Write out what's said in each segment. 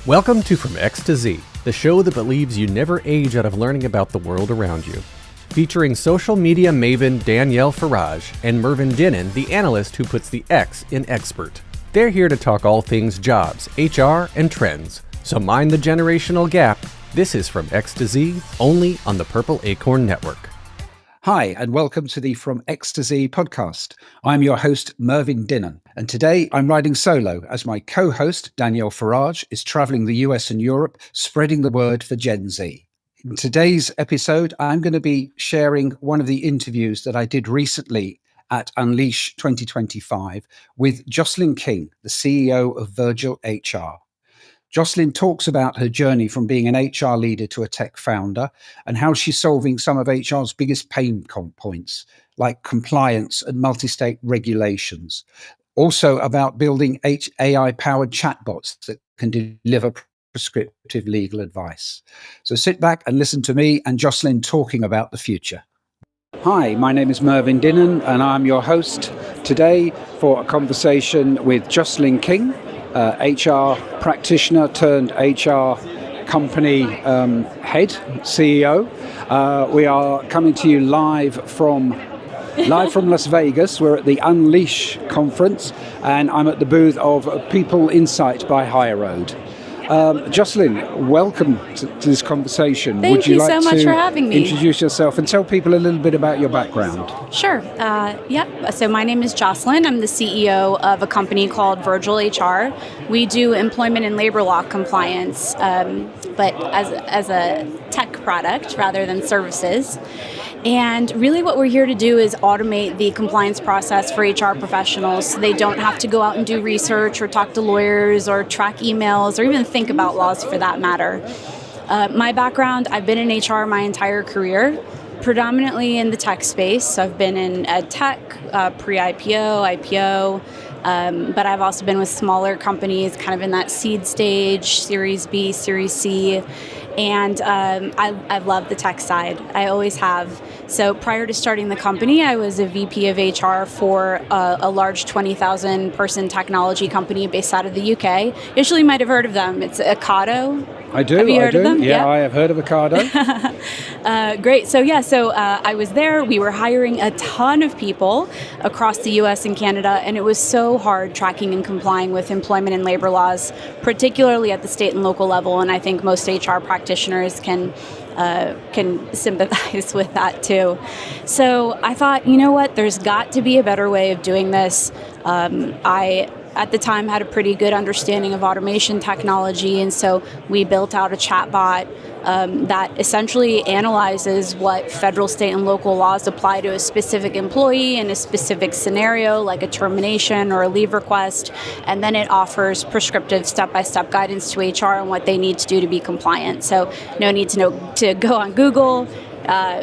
Welcome to From X to Z, the show that believes you never age out of learning about the world around you. Featuring social media maven Danielle Farage and Mervyn Dinnen, the analyst who puts the X in expert. They're here to talk all things jobs, HR, and trends. So mind the generational gap. This is From X to Z, only on the Purple Acorn Network. Hi, and welcome to the From X to Z podcast. I'm your host, Mervyn Dinnen, and today I'm riding solo as my co-host, Danielle Farage, is traveling the US and Europe, spreading the word for Gen Z. In today's episode, I'm going to be sharing one of the interviews that I did recently at Unleash 2025 with Jocelyn King, the CEO of Virgil HR. Jocelyn talks about her journey from being an HR leader to a tech founder and how she's solving some of HR's biggest pain points, like compliance and multi-state regulations. Also about building AI-powered chatbots that can deliver prescriptive legal advice. So sit back and listen to me and Jocelyn talking about the future. Hi, my name is Mervyn Dinnen and I'm your host today for a conversation with Jocelyn King, HR practitioner turned HR company head, CEO. We are coming to you live from Las Vegas. We're at the Unleash conference and I'm at the booth of People Insight by Higher Road. Jocelyn, welcome to this conversation. Thank you so much for having me. Introduce yourself and tell people a little bit about your background. Sure. So my name is Jocelyn. I'm the CEO of a company called Virgil HR. We do employment and labor law compliance, but as a tech product rather than services. And really what we're here to do is automate the compliance process for HR professionals so they don't have to go out and do research or talk to lawyers or track emails or even think about laws for that matter. My background, I've been in HR my entire career, predominantly in the tech space. So I've been in ed tech, pre-IPO, IPO, but I've also been with smaller companies kind of in that seed stage, Series B, Series C. And I love the tech side. I always have. So prior to starting the company, I was a VP of HR for a large 20,000 person technology company based out of the UK. You actually might have heard of them. It's Ocado. I do. Have you heard of them? Yeah, I have heard of Ocado. Great. So I was there. We were hiring a ton of people across the US and Canada, and it was so hard tracking and complying with employment and labor laws, particularly at the state and local level. And I think most HR practitioners can sympathize with that too. So I thought, you know what, there's got to be a better way of doing this. I at the time had a pretty good understanding of automation technology, and so we built out a chatbot that essentially analyzes what federal, state, and local laws apply to a specific employee in a specific scenario, like a termination or a leave request, and then it offers prescriptive step-by-step guidance to HR on what they need to do to be compliant. So no need to go on Google.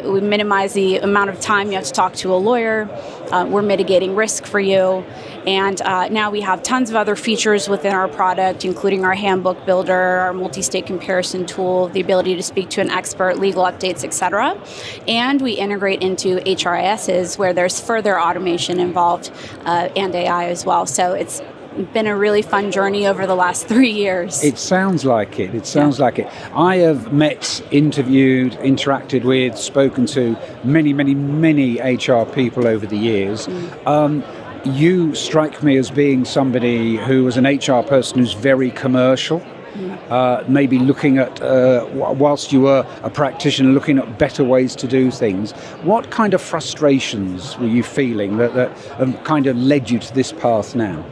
We minimize the amount of time you have to talk to a lawyer. We're mitigating risk for you. And now we have tons of other features within our product, including our handbook builder, our multi-state comparison tool, the ability to speak to an expert, legal updates, etc. And we integrate into HRISs where there's further automation involved and AI as well. So it's been a really fun journey over the last 3 years. It sounds like it. Like it. I have met, interviewed, interacted with, spoken to many HR people over the years. You strike me as being somebody who was an HR person who's very commercial. Maybe looking at, whilst you were a practitioner, looking at better ways to do things. What kind of frustrations were you feeling that have kind of led you to this path now?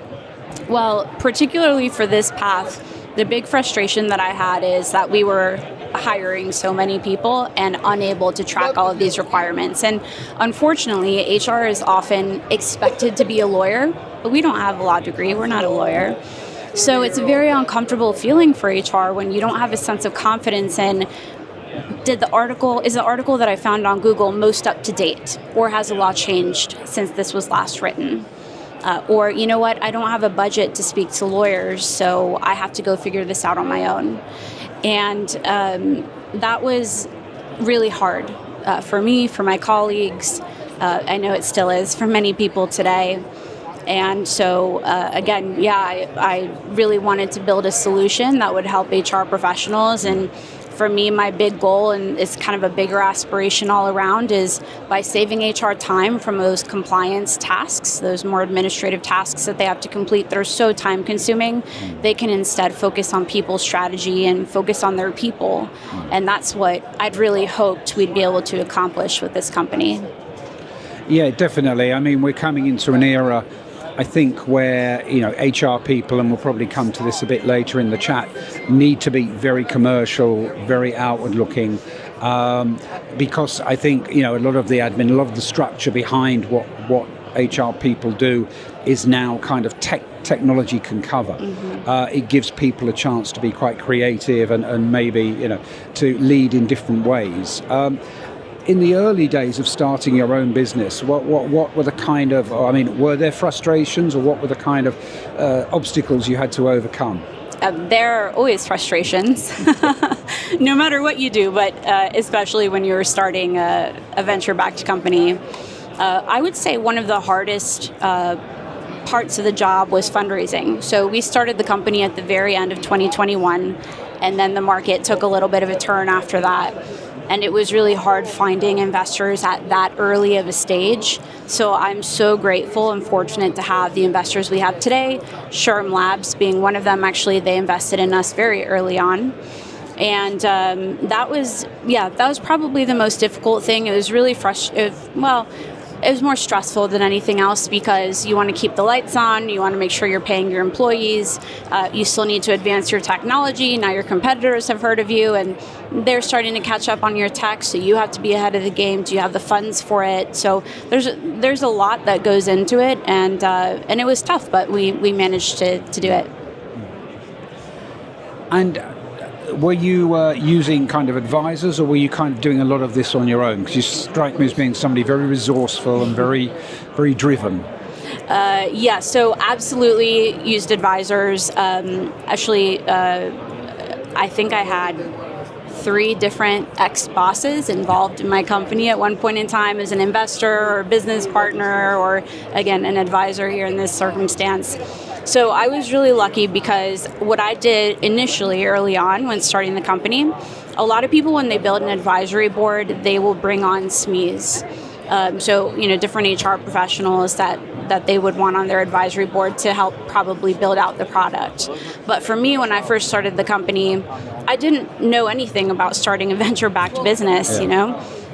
Well, particularly for this path, the big frustration that I had is that we were hiring so many people and unable to track all of these requirements. And unfortunately, HR is often expected to be a lawyer, but we don't have a law degree. We're not a lawyer. So it's a very uncomfortable feeling for HR when you don't have a sense of confidence in is the article that I found on Google most up to date, or has the law changed since this was last written? Or, you know what, I don't have a budget to speak to lawyers, so I have to go figure this out on my own. And that was really hard for me, for my colleagues. I know it still is for many people today. And so, again, I really wanted to build a solution that would help HR professionals. And for me, my big goal, and it's kind of a bigger aspiration all around, is by saving HR time from those compliance tasks, those more administrative tasks that they have to complete that are so time consuming, they can instead focus on people strategy and focus on their people. And that's what I'd really hoped we'd be able to accomplish with this company. Yeah, definitely. I mean, we're coming into an era, I think, where, HR people, and we'll probably come to this a bit later in the chat, need to be very commercial, very outward looking, because I think, a lot of the admin, a lot of the structure behind what HR people do is now kind of technology can cover. It gives people a chance to be quite creative and maybe, to lead in different ways. In the early days of starting your own business, what were the kind of, were there frustrations, or what were the kind of obstacles you had to overcome? There are always frustrations, no matter what you do, but especially when you're starting a venture-backed company. I would say one of the hardest parts of the job was fundraising. So we started the company at the very end of 2021, and then the market took a little bit of a turn after that. And it was really hard finding investors at that early of a stage. So I'm so grateful and fortunate to have the investors we have today, Sherm Labs being one of them. Actually, they invested in us very early on. And that was probably the most difficult thing. It was really it was more stressful than anything else, because you want to keep the lights on, you want to make sure you're paying your employees, you still need to advance your technology. Now your competitors have heard of you and they're starting to catch up on your tech, so you have to be ahead of the game. Do you have the funds for it? So there's a lot that goes into it, and it was tough, but we managed to do it. And were you using kind of advisors, or were you kind of doing a lot of this on your own? Because you strike me as being somebody very resourceful and very, very driven. So absolutely used advisors. I think I had 3 different ex-bosses involved in my company at one point in time as an investor or a business partner, or again, an advisor here in this circumstance. So I was really lucky, because what I did initially early on when starting the company, a lot of people, when they build an advisory board, they will bring on SMEs. Different HR professionals that they would want on their advisory board to help probably build out the product. But for me, when I first started the company, I didn't know anything about starting a venture-backed business,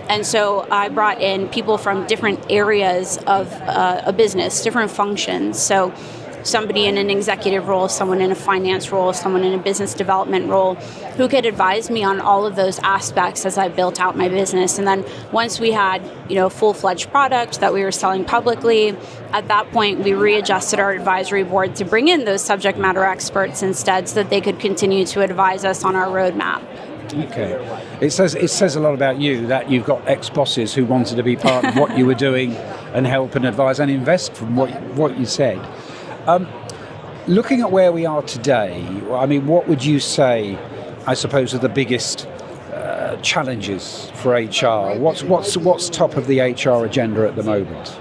And so I brought in people from different areas of a business, different functions. So somebody in an executive role, someone in a finance role, someone in a business development role, who could advise me on all of those aspects as I built out my business. And then once we had, a full-fledged product that we were selling publicly, at that point we readjusted our advisory board to bring in those subject matter experts instead, so that they could continue to advise us on our roadmap. Okay. It says a lot about you that you've got ex-bosses who wanted to be part of what you were doing and help and advise and invest from what you said. Looking at where we are today, what would you say, I suppose, are the biggest challenges for HR? What's top of the HR agenda at the moment?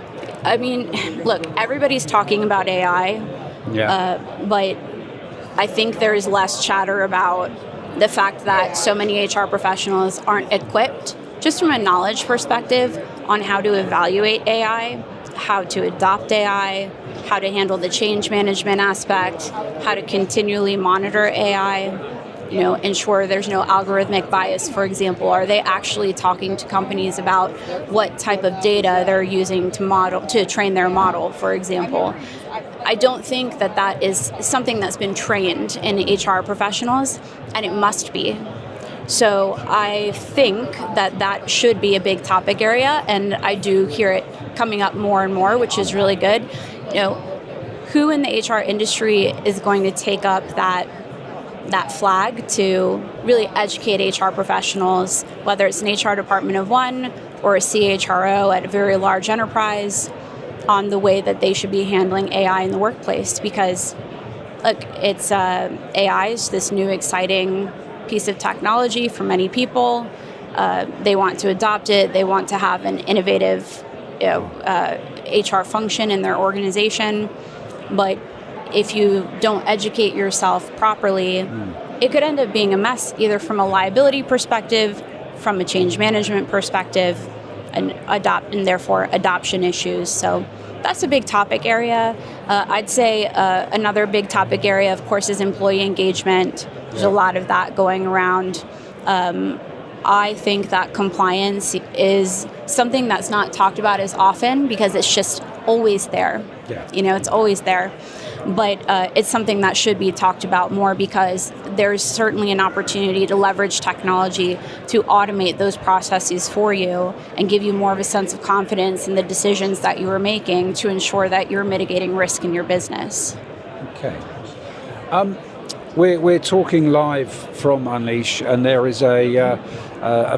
Look, everybody's talking about AI, but I think there is less chatter about the fact that so many HR professionals aren't equipped, just from a knowledge perspective, on how to evaluate AI, how to adopt AI, how to handle the change management aspect, how to continually monitor AI, ensure there's no algorithmic bias, for example. Are they actually talking to companies about what type of data they're using to train their model, for example? I don't think that is something that's been trained in HR professionals, and it must be. So I think that should be a big topic area, and I do hear it coming up more and more, which is really good. Who in the HR industry is going to take up that flag to really educate HR professionals, whether it's an HR department of one or a CHRO at a very large enterprise, on the way that they should be handling AI in the workplace? Because look, it's AI is this new exciting piece of technology for many people. They want to adopt it. They want to have an innovative HR function in their organization. But if you don't educate yourself properly, it could end up being a mess, either from a liability perspective, from a change management perspective, and therefore adoption issues. So that's a big topic area. I'd say another big topic area, of course, is employee engagement. There's a lot of that going around. I think that compliance is something that's not talked about as often because it's just always there. It's always there. But it's something that should be talked about more because there's certainly an opportunity to leverage technology to automate those processes for you and give you more of a sense of confidence in the decisions that you are making to ensure that you're mitigating risk in your business. Okay. We're talking live from Unleash, and there is a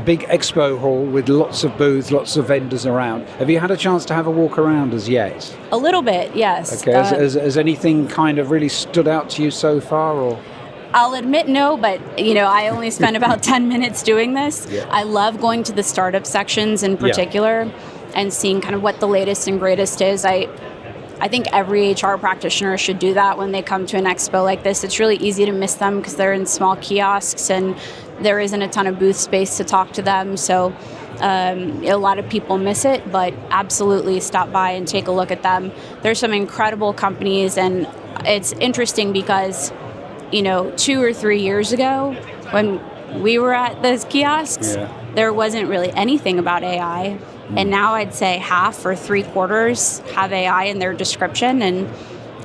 big expo hall with lots of booths, lots of vendors around. Have you had a chance to have a walk around as yet? A little bit, yes. Okay. Has anything kind of really stood out to you so far, or? I'll admit no, but I only spent about 10 minutes doing this. Yeah. I love going to the startup sections in particular and seeing kind of what the latest and greatest is. I think every HR practitioner should do that when they come to an expo like this. It's really easy to miss them because they're in small kiosks and there isn't a ton of booth space to talk to them. So a lot of people miss it, but absolutely stop by and take a look at them. There's some incredible companies, and it's interesting because 2 or 3 years ago when we were at those kiosks, there wasn't really anything about AI. And now I'd say half or 3/4 have AI in their description. And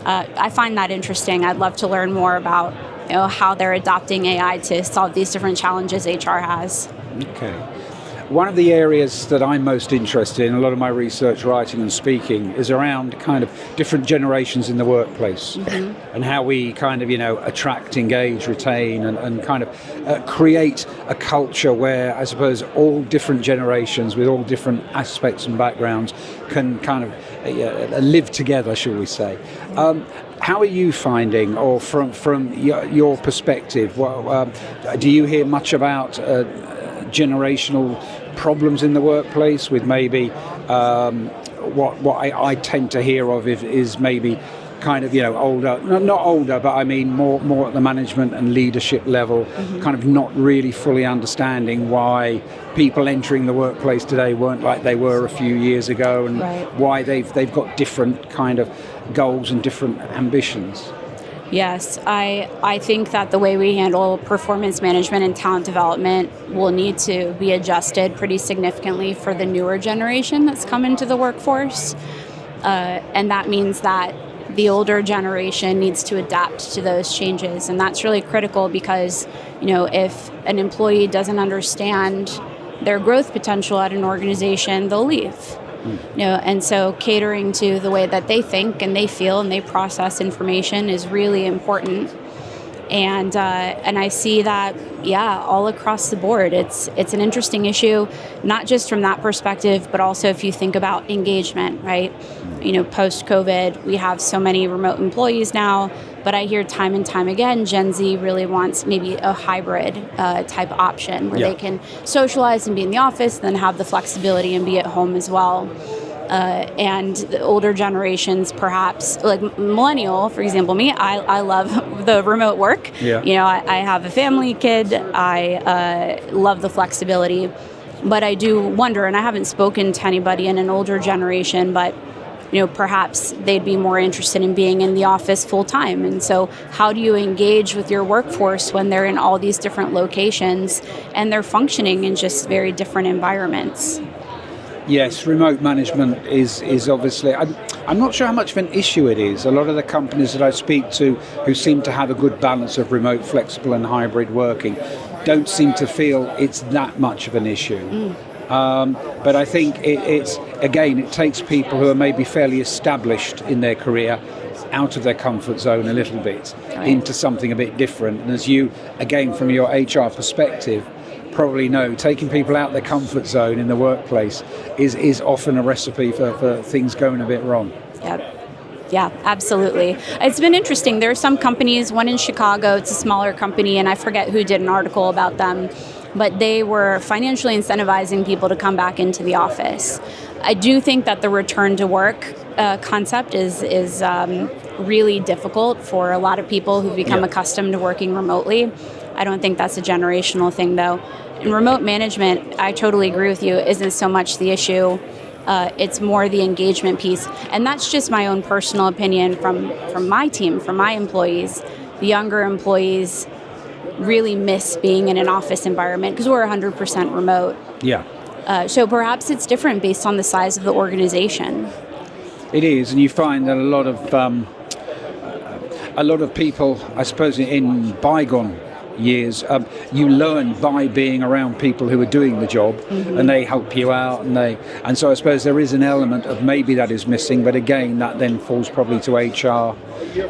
I find that interesting. I'd love to learn more about how they're adopting AI to solve these different challenges HR has. Okay. One of the areas that I'm most interested in, a lot of my research, writing and speaking, is around kind of different generations in the workplace and how we kind of, attract, engage, retain and kind of create a culture where I suppose all different generations with all different aspects and backgrounds can kind of live together, shall we say. How are you finding, or from your perspective, do you hear much about generational problems in the workplace with maybe what I tend to hear of is maybe kind of older, not older, but I mean more at the management and leadership level, kind of not really fully understanding why people entering the workplace today weren't like they were a few years ago, and why they've got different kind of goals and different ambitions. Yes, I think that the way we handle performance management and talent development will need to be adjusted pretty significantly for the newer generation that's come into the workforce. And that means that the older generation needs to adapt to those changes. And that's really critical because, if an employee doesn't understand their growth potential at an organization, they'll leave. And so catering to the way that they think and they feel and they process information is really important. And I see that, all across the board. It's an interesting issue, not just from that perspective, but also if you think about engagement, right? Post-COVID, we have so many remote employees now, but I hear time and time again, Gen Z really wants maybe a hybrid type option where they can socialize and be in the office, then have the flexibility and be at home as well. And the older generations, perhaps, like millennial, for example, me, I love the remote work. I have a family, kid. I love the flexibility. But I do wonder, and I haven't spoken to anybody in an older generation, but perhaps they'd be more interested in being in the office full time. And so how do you engage with your workforce when they're in all these different locations and they're functioning in just very different environments? Yes, remote management is obviously, I'm not sure how much of an issue it is. A lot of the companies that I speak to who seem to have a good balance of remote, flexible and hybrid working don't seem to feel it's that much of an issue. But I think it takes people who are maybe fairly established in their career out of their comfort zone a little bit into something a bit different. And as you, again, from your HR perspective, probably know, taking people out of their comfort zone in the workplace is often a recipe for things going a bit wrong. Yeah, absolutely. It's been interesting. There are some companies, one in Chicago, it's a smaller company, and I forget who did an article about them, but they were financially incentivizing people to come back into the office. I do think that the return to work concept is really difficult for a lot of people who've become accustomed to working remotely. I don't think that's a generational thing, though. In remote management, I totally agree with you, isn't so much the issue. It's more the engagement piece. And that's just my own personal opinion from my team, from my employees. The younger employees really miss being in an office environment because we're 100% remote. Yeah. So perhaps it's different based on the size of the organization. It is, and you find that a lot of people, I suppose, in bygone years, you learn by being around people who are doing the job, and they help you out, and so I suppose there is an element of maybe that is missing, but again, that then falls probably to HR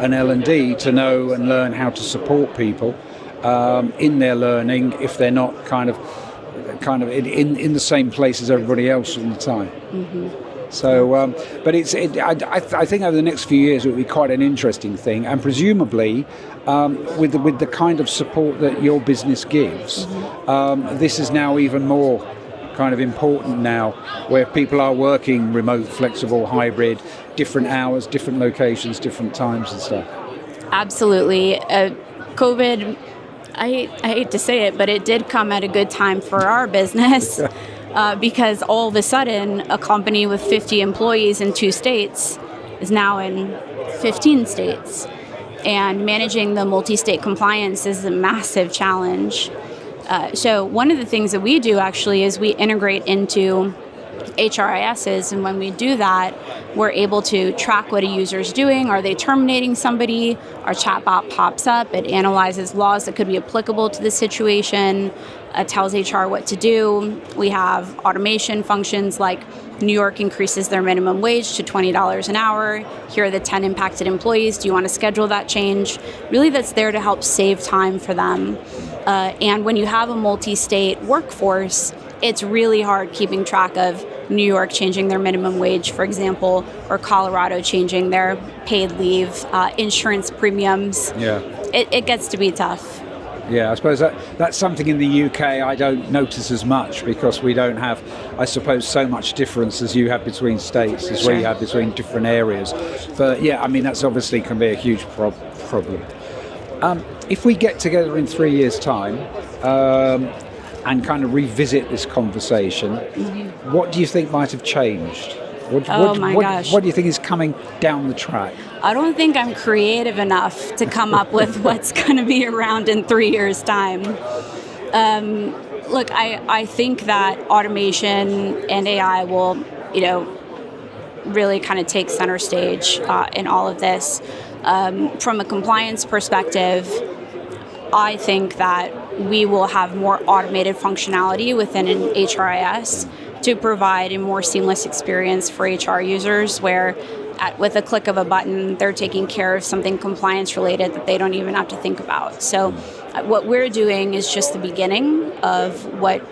and L&D to know and learn how to support people in their learning if they're not kind of in the same place as everybody else all the time. So, but I think over the next few years it will be quite an interesting thing, and presumably with the kind of support that your business gives, this is now even more kind of important now, where people are working remote, flexible, hybrid, different hours, different locations, different times and stuff. Absolutely. COVID, I hate to say it, but it did come at a good time for our business. Because all of a sudden, a company with 50 employees in 2 states is now in 15 states. And managing the multi-state compliance is a massive challenge. So one of the things that we do actually is we integrate into HRISs, and when we do that, we're able to track what a user is doing. Are they terminating somebody? Our chatbot pops up. It analyzes laws that could be applicable to the situation, tells HR what to do. We have automation functions like New York increases their minimum wage to $20 an hour. Here are the 10 impacted employees. Do you want to schedule that change? Really, that's there to help save time for them. And when you have a multi-state workforce, it's really hard keeping track of New York changing their minimum wage, for example, or Colorado changing their paid leave, insurance premiums. Yeah. It gets to be tough. Yeah, I suppose that's something in the UK I don't notice as much because we don't have, I suppose, so much difference as you have between states, as we have between different areas. But yeah, I mean, that's obviously can be a huge problem. If we get together in 3 years' time and kind of revisit this conversation, what do you think might have changed? What do you think is coming down the track? I don't think I'm creative enough to come up with what's going to be around in 3 years' time. Look, I think that automation and AI will, really kind of take center stage in all of this. From a compliance perspective, I think that we will have more automated functionality within an HRIS to provide a more seamless experience for HR users where with a click of a button, they're taking care of something compliance related that they don't even have to think about. So what we're doing is just the beginning of what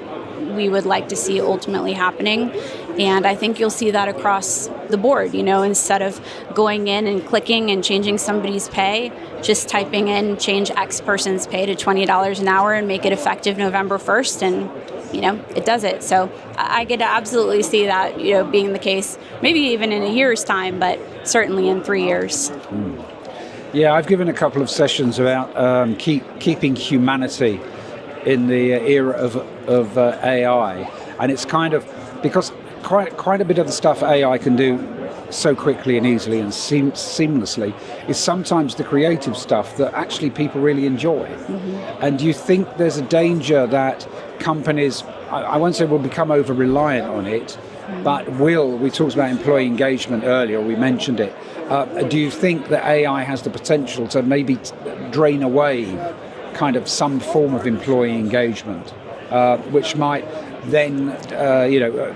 we would like to see ultimately happening. And I think you'll see that across the board, instead of going in and clicking and changing somebody's pay, just typing in change X person's pay to $20 an hour and make it effective November 1st. And it does it. So I get to absolutely see that, being the case, maybe even in a year's time, but certainly in 3 years. Yeah, I've given a couple of sessions about keeping humanity in the era of AI. And it's kind of, because quite a bit of the stuff AI can do so quickly and easily and seamlessly is sometimes the creative stuff that actually people really enjoy. And do you think there's a danger that companies, I won't say will become over-reliant on it, but we talked about employee engagement earlier, we mentioned it. Do you think that AI has the potential to maybe drain away kind of some form of employee engagement, which might then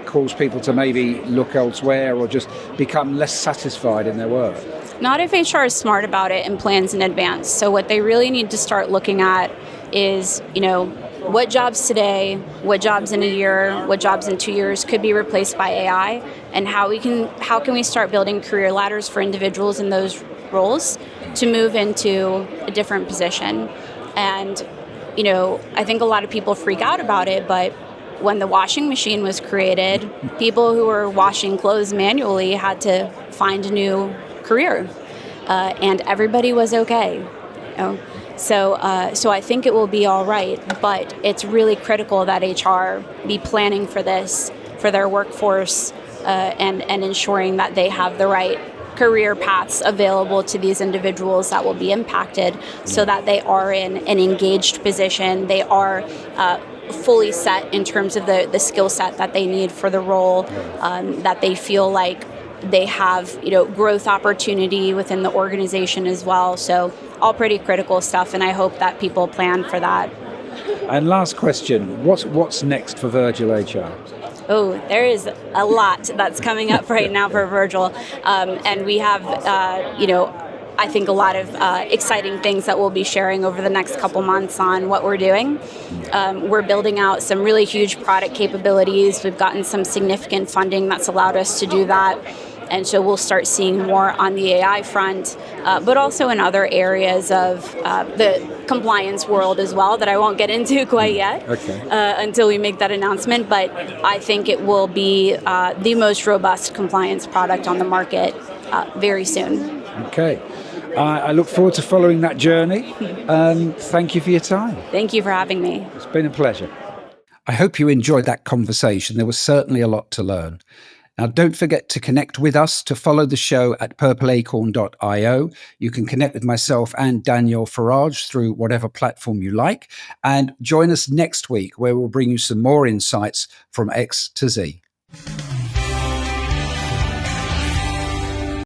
cause people to maybe look elsewhere or just become less satisfied in their work? Not if HR is smart about it and plans in advance. So what they really need to start looking at is, what jobs today, what jobs in a year, what jobs in 2 years could be replaced by AI, and how can we start building career ladders for individuals in those roles to move into a different position. And I think a lot of people freak out about it, but when the washing machine was created, people who were washing clothes manually had to find a new career, and everybody was okay. You know? So I think it will be all right, but it's really critical that HR be planning for this, for their workforce, and ensuring that they have the right career paths available to these individuals that will be impacted, so that they are in an engaged position, they are fully set in terms of the skill set that they need for the role, that they feel like they have, growth opportunity within the organization as well. So all pretty critical stuff, and I hope that people plan for that. And last question, what's next for Virgil HR? Oh, there is a lot that's coming up right now for Virgil. And we have, I think a lot of exciting things that we'll be sharing over the next couple months on what we're doing. We're building out some really huge product capabilities. We've gotten some significant funding that's allowed us to do that. And so we'll start seeing more on the AI front, but also in other areas of the compliance world as well that I won't get into quite yet until we make that announcement. But I think it will be the most robust compliance product on the market very soon. Okay. I look forward to following that journey. Thank you for your time. Thank you for having me. It's been a pleasure. I hope you enjoyed that conversation. There was certainly a lot to learn. Now, don't forget to connect with us, to follow the show at purpleacorn.io. You can connect with myself and Daniel Farage through whatever platform you like. And join us next week, where we'll bring you some more insights from X to Z.